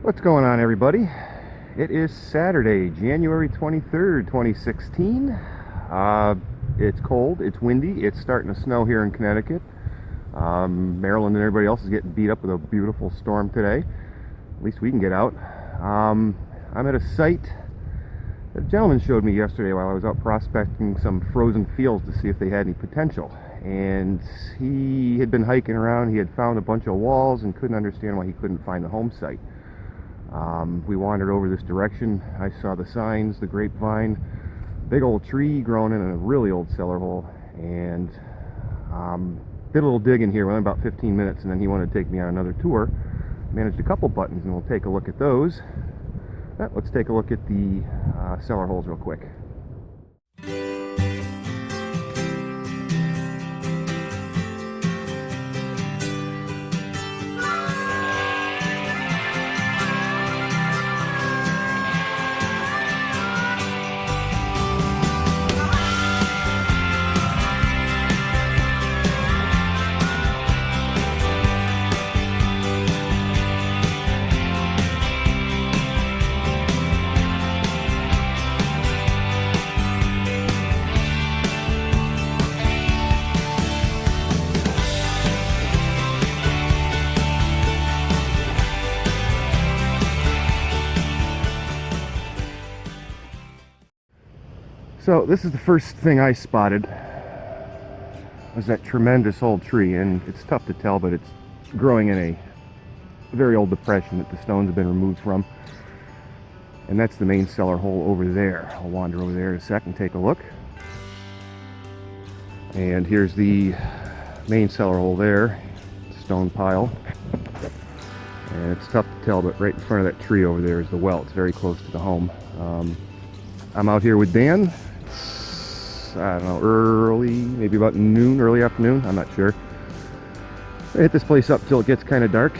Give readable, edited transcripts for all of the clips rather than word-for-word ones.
What's going on, everybody? It is Saturday, January 23rd, 2016. It's cold, it's windy, it's starting to snow here in Connecticut. Maryland and everybody else is getting beat up with a beautiful storm today. At least we can get out. I'm at a site that a gentleman showed me yesterday while I was out prospecting some frozen fields to see if they had any potential. And he had been hiking around, he had found a bunch of walls and couldn't understand why he couldn't find the home site. We wandered over this direction. I saw the signs, the grapevine, big old tree growing in a really old cellar hole, and did a little digging here. We went about 15 minutes, and then he wanted to take me on another tour. Managed a couple buttons, and we'll take a look at those. Let's take a look at the cellar holes real quick. So this is the first thing I spotted, was that tremendous old tree, and it's tough to tell, but it's growing in a very old depression that the stones have been removed from. And that's the main cellar hole over there. I'll wander over there in a second and take a look. And here's the main cellar hole there, stone pile. And it's tough to tell, but right in front of that tree over there is the well. It's very close to the home. I'm out here with Dan. I don't know, early, maybe about noon, early afternoon, I'm not sure. I hit this place up till it gets kind of dark,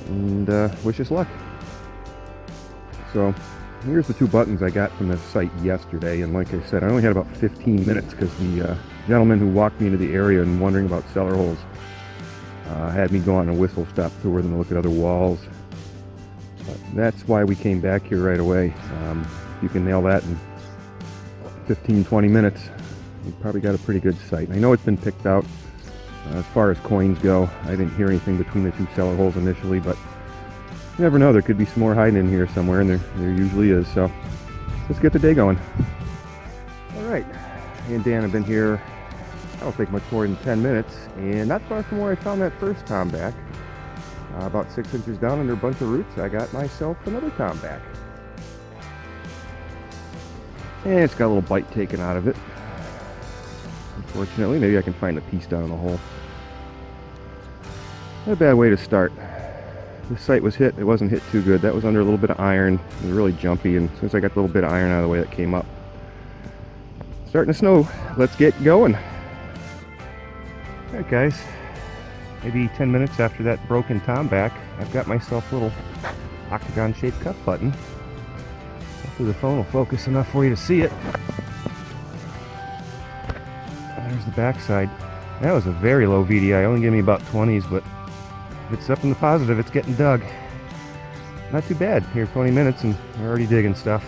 and wish us luck. So here's the two buttons I got from the site yesterday, and like I said, I only had about 15 minutes because the gentleman who walked me into the area and wondering about cellar holes had me go on a whistle stop tour and look at other walls. But that's why we came back here right away. If you can nail that in 15-20 minutes, you probably got a pretty good site. I know it's been picked out as far as coins go. I didn't hear anything between the two cellar holes initially, but you never know, there could be some more hiding in here somewhere, and there usually is. So let's get the day going. Alright, me and Dan have been here, I don't think much more than 10 minutes, and not far from where I found that first tomback. About 6 inches down under a bunch of roots, I got myself another tomback. And it's got a little bite taken out of it. Unfortunately, maybe I can find a piece down in the hole. Not a bad way to start. This site was hit, it wasn't hit too good. That was under a little bit of iron. It was really jumpy, and as soon as I got a little bit of iron out of the way, that came up. Starting to snow. Let's get going. Alright guys, maybe 10 minutes after that broken tomback, I've got myself a little octagon shaped cuff button. Hopefully the phone will focus enough for you to see it. There's the backside. That was a very low VDI, only gave me about 20s, but if it's up in the positive, it's getting dug. Not too bad. Here 20 minutes and we're already digging stuff.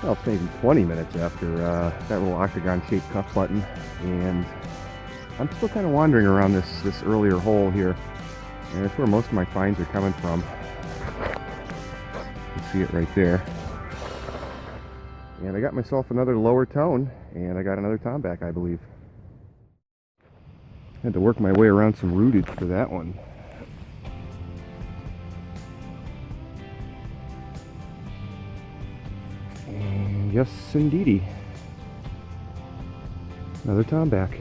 Well, it's maybe 20 minutes after that little octagon shaped cuff button, and I'm still kind of wandering around this earlier hole here, and that's where most of my finds are coming from. You can see it right there. And I got myself another lower tone, and I got another tomback, I believe. Had to work my way around some rootage for that one. And yes, indeedy. Another tomback.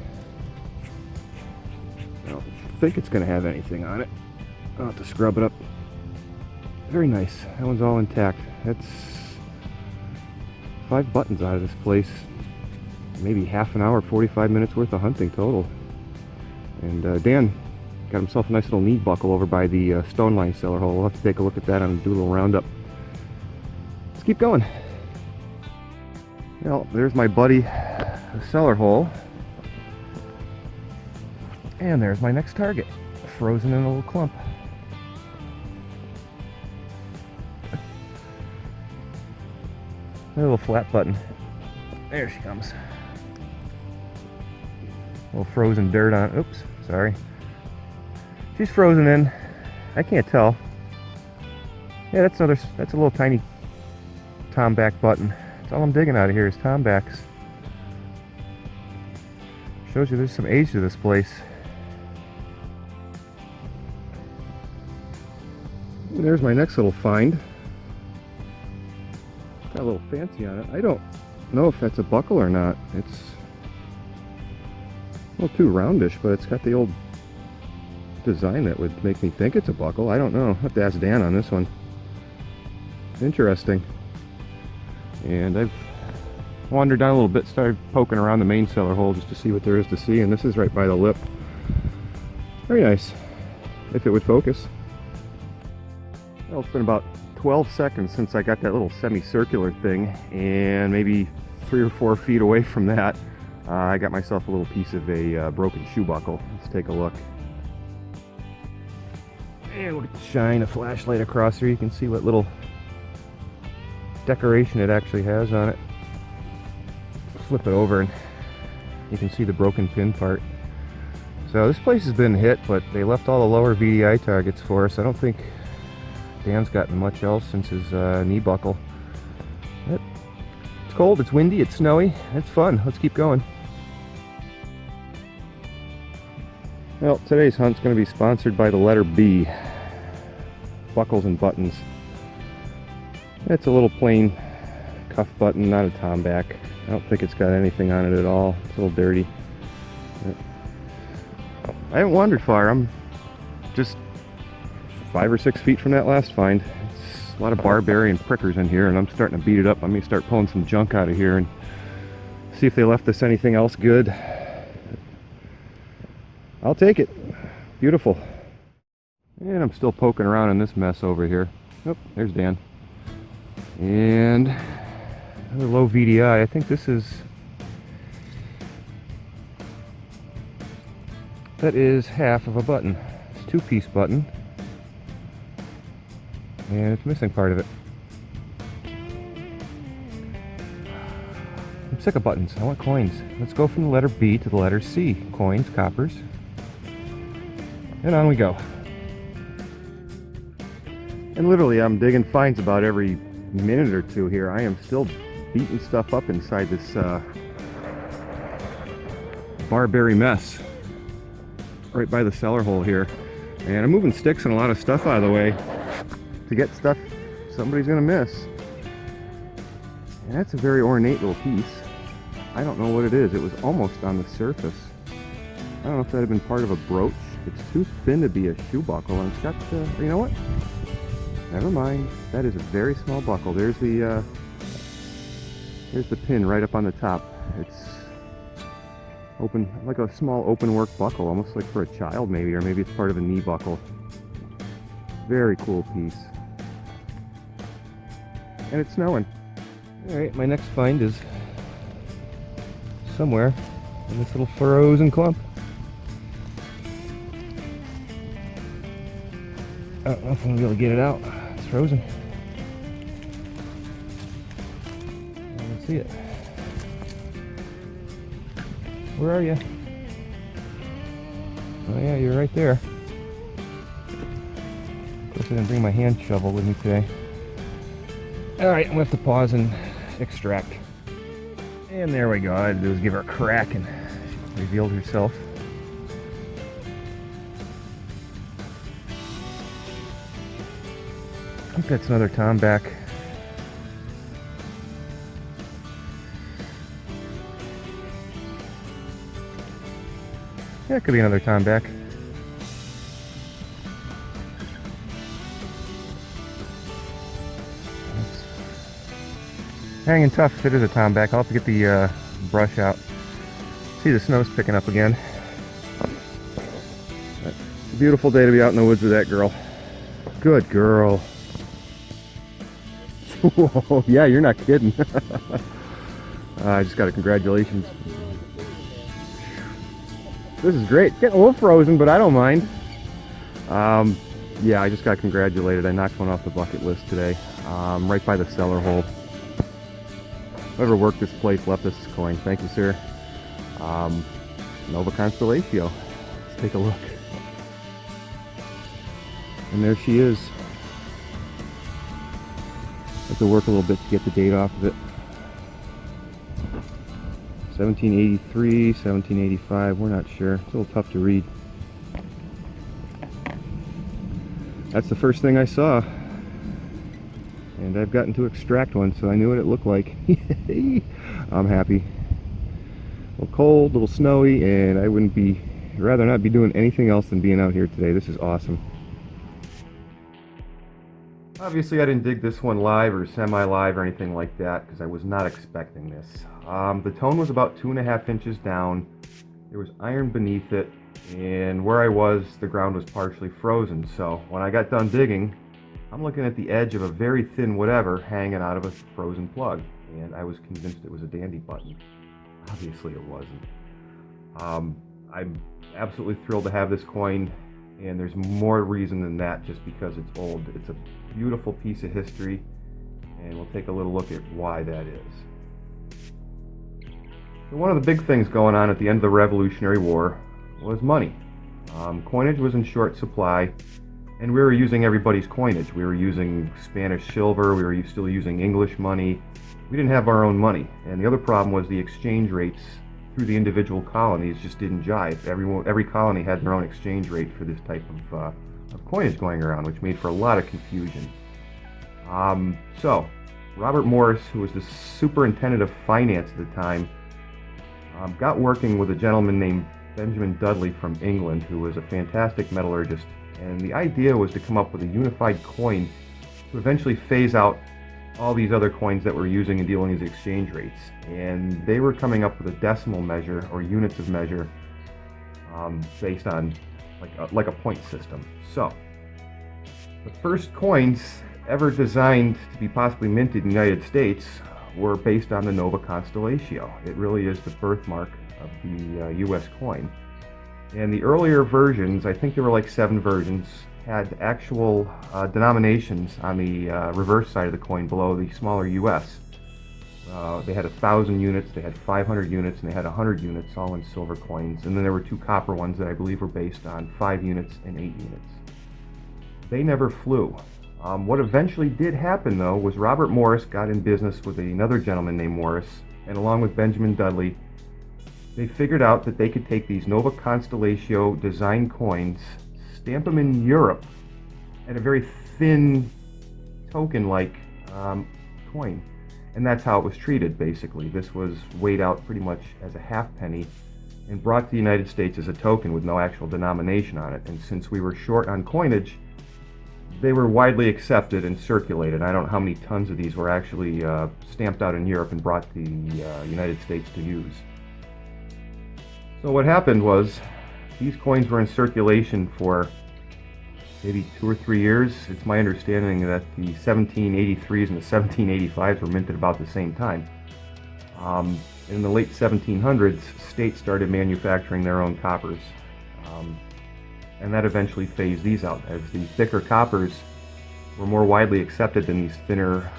I don't think it's going to have anything on it. I'll have to scrub it up. Very nice. That one's all intact. That's 5 buttons out of this place. Maybe half an hour, 45 minutes worth of hunting total. And Dan got himself a nice little knee buckle over by the stone line cellar hole. We'll have to take a look at that and do a little roundup. Let's keep going. Well, there's my buddy, the cellar hole. And there's my next target. frozen in a little clump. A little flat button. There she comes. A little frozen dirt on. Oops, sorry. She's frozen in. I can't tell. Yeah, that's a little tiny tomback button. That's all I'm digging out of here is tombacks. Shows you there's some age to this place. And there's my next little find. Got a little fancy on it. I don't know if that's a buckle or not. It's a little too roundish, but it's got the old design that would make me think it's a buckle. I don't know. I'll have to ask Dan on this one. Interesting. And I've wandered down a little bit, started poking around the main cellar hole just to see what there is to see, and this is right by the lip. Very nice, if it would focus. Well, it's been about 12 seconds since I got that little semicircular thing, and maybe 3 or 4 feet away from that, I got myself a little piece of a broken shoe buckle. Let's take a look. And we'll shine a flashlight across here. You can see what little decoration it actually has on it. Flip it over and you can see the broken pin part. So this place has been hit, but they left all the lower VDI targets for us. I don't think Dan's gotten much else since his knee buckle. But it's cold, it's windy, it's snowy, it's fun. Let's keep going. Well, today's hunt's going to be sponsored by the letter B. Buckles and buttons. It's a little plain cuff button, not a tomback. I don't think it's got anything on it at all. It's a little dirty. I haven't wandered far. I'm just 5 or 6 feet from that last find. It's a lot of barberry and prickers in here, and I'm starting to beat it up. I may start pulling some junk out of here and see if they left us anything else good. I'll take it. Beautiful. And I'm still poking around in this mess over here. Oh, there's Dan. And another low VDI. I think this is... that is half of a button. It's a 2-piece button. And it's missing part of it. I'm sick of buttons. I want coins. Let's go from the letter B to the letter C. Coins, coppers. And on we go. And literally I'm digging finds about every minute or two here. I am still beating stuff up inside this barberry mess right by the cellar hole here. And I'm moving sticks and a lot of stuff out of the way to get stuff somebody's gonna miss. And that's a very ornate little piece. I don't know what it is. It was almost on the surface. I don't know if that had been part of a brooch. It's too thin to be a shoe buckle, and it's got you know what? Never mind. That is a very small buckle. There's the pin right up on the top. It's open, like a small open work buckle, almost like for a child maybe, or maybe it's part of a knee buckle. Very cool piece. And it's snowing. Alright, my next find is somewhere in this little frozen clump. I don't know if I'm going to be able to get it out. It's frozen. I don't see it. Where are you? Oh yeah, you're right there. Of course I didn't bring my hand shovel with me today. Alright, I'm going to have to pause and extract. And there we go. All I had to do was give her a crack and she revealed herself. I think that's another tomback. Yeah, it could be another tomback. Hanging tough if it is a tomback. I'll have to get the brush out. See, the snow's picking up again. It's a beautiful day to be out in the woods with that girl. Good girl. Whoa, yeah, you're not kidding. I just got a congratulations. This is great. It's getting a little frozen, but I don't mind. Yeah, I just got congratulated. I knocked one off the bucket list today, right by the cellar hole. Whoever worked this place left us this coin. Thank you, sir. Nova Constellatio. Let's take a look. And there she is. Have to work a little bit to get the date off of it. 1783, 1785, we're not sure. It's a little tough to read. That's the first thing I saw. And I've gotten to extract one, so I knew what it looked like. I'm happy. A little cold, a little snowy, and I wouldn't be, rather not be doing anything else than being out here today. This is awesome. Obviously, I didn't dig this one live or semi-live or anything like that because I was not expecting this. The tone was about 2.5 inches down. There was iron beneath it, and where I was, the ground was partially frozen. So when I got done digging, I'm looking at the edge of a very thin whatever hanging out of a frozen plug, and I was convinced it was a dandy button. Obviously, it wasn't. I'm absolutely thrilled to have this coin. And there's more reason than that just because it's old. It's a beautiful piece of history, and we'll take a little look at why that is. So one of the big things going on at the end of the Revolutionary War was money. Coinage was in short supply, and we were using everybody's coinage. We were using Spanish silver, we were still using English money. We didn't have our own money, and the other problem was the exchange rates through the individual colonies just didn't jive. Every colony had their own exchange rate for this type of coinage going around, which made for a lot of confusion. So, Robert Morris, who was the superintendent of finance at the time, got working with a gentleman named Benjamin Dudley from England, who was a fantastic metallurgist, and the idea was to come up with a unified coin to eventually phase out all these other coins that we're using and dealing these exchange rates. And they were coming up with a decimal measure or units of measure based on like a point system. So the first coins ever designed to be possibly minted in the United States were based on the Nova Constellatio. It really is the birthmark of the US coin. And the earlier versions, I think there were like 7 versions, had actual denominations on the reverse side of the coin below the smaller US. They had 1,000 units, they had 500 units, and they had 100 units, all in silver coins. And then there were 2 copper ones that I believe were based on 5 units and 8 units. They never flew. What eventually did happen, though, was Robert Morris got in business with another gentleman named Morris, and along with Benjamin Dudley, they figured out that they could take these Nova Constellatio design coins, stamp them in Europe at a very thin token-like coin. And that's how it was treated, basically. This was weighed out pretty much as a halfpenny and brought to the United States as a token with no actual denomination on it. And since we were short on coinage, they were widely accepted and circulated. I don't know how many tons of these were actually stamped out in Europe and brought to the United States to use. So what happened was, these coins were in circulation for maybe 2 or 3 years. It's my understanding that the 1783s and the 1785s were minted about the same time. In the late 1700s, states started manufacturing their own coppers. And that eventually phased these out, as the thicker coppers were more widely accepted than these thinner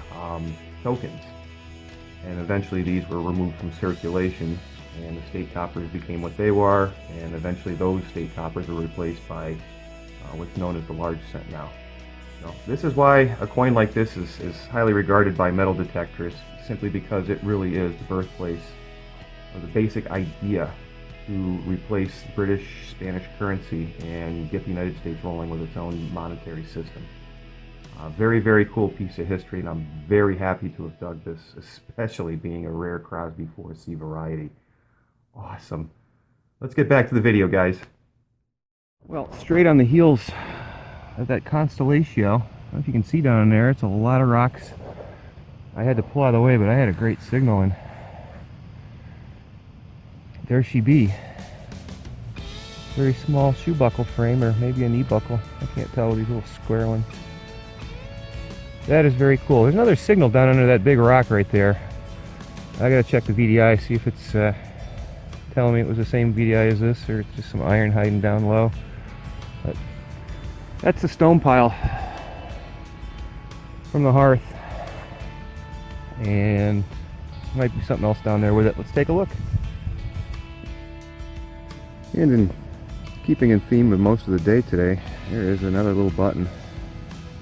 tokens. And eventually these were removed from circulation, and the state coppers became what they were, and eventually those state coppers were replaced by what's known as the large cent now. So this is why a coin like this is highly regarded by metal detectors, simply because it really is the birthplace of the basic idea to replace British, Spanish currency and get the United States rolling with its own monetary system. Very, very cool piece of history, and I'm very happy to have dug this, especially being a rare Crosby 4C variety. Awesome. Let's get back to the video, guys. Well, straight on the heels of that Constellatio, I don't know if you can see down in there, it's a lot of rocks. I had to pull out of the way, but I had a great signal, and there she be. Very small shoe buckle frame, or maybe a knee buckle. I can't tell with these little square ones. That is very cool. There's another signal down under that big rock right there. I gotta check the VDI, see if it's telling me it was the same VDI as this, or it's just some iron hiding down low. But That's the stone pile from the hearth, and might be something else down there with it. Let's take a look. And in keeping in theme with most of the day today, there is another little button.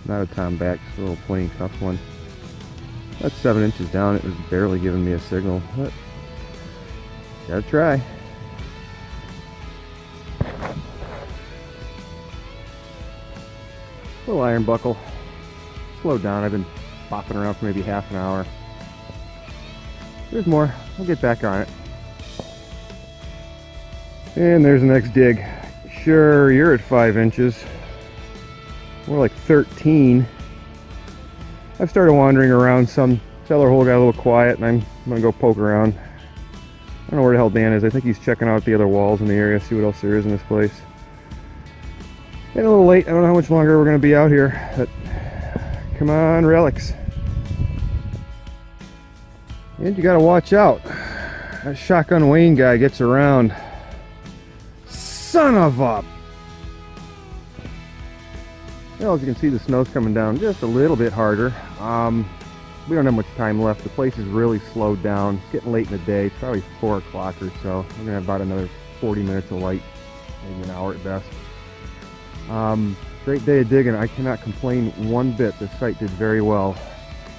Not a tom back, just a little plain cuff one. That's 7 inches down. It was barely giving me a signal, but gotta try. Little iron buckle. Slowed down. I've been bopping around for maybe half an hour. There's more. I'll get back on it. And there's the next dig. Sure, you're at 5 inches. More like 13. I've started wandering around. Some cellar hole got a little quiet, and I'm gonna go poke around. I don't know where the hell Dan is. I think he's checking out the other walls in the area, see what else there is in this place. Getting a little late. I don't know how much longer we're gonna be out here, but come on, relics. And you gotta watch out. That Shotgun Wayne guy gets around. Son of a... Well, as you can see, the snow's coming down just a little bit harder. We don't have much time left. The place is really slowed down. It's getting late in the day. It's probably 4 o'clock or so. We're gonna have about another 40 minutes of light, maybe an hour at best. Great day of digging. I cannot complain one bit. The site did very well,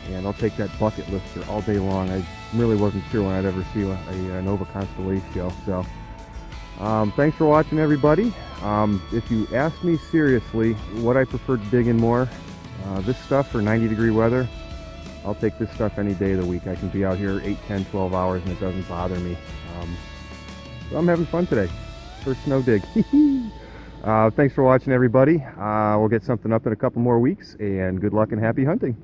and I'll take that bucket lifter all day long. I really wasn't sure when I'd ever see a Nova Constellatio. So thanks for watching, everybody. If you ask me seriously what I prefer to dig in more, this stuff for 90-degree weather, I'll take this stuff any day of the week. I can be out here 8, 10, 12 hours and it doesn't bother me. So I'm having fun today. First snow dig. Thanks for watching, everybody. We'll get something up in a couple more weeks, and good luck and happy hunting.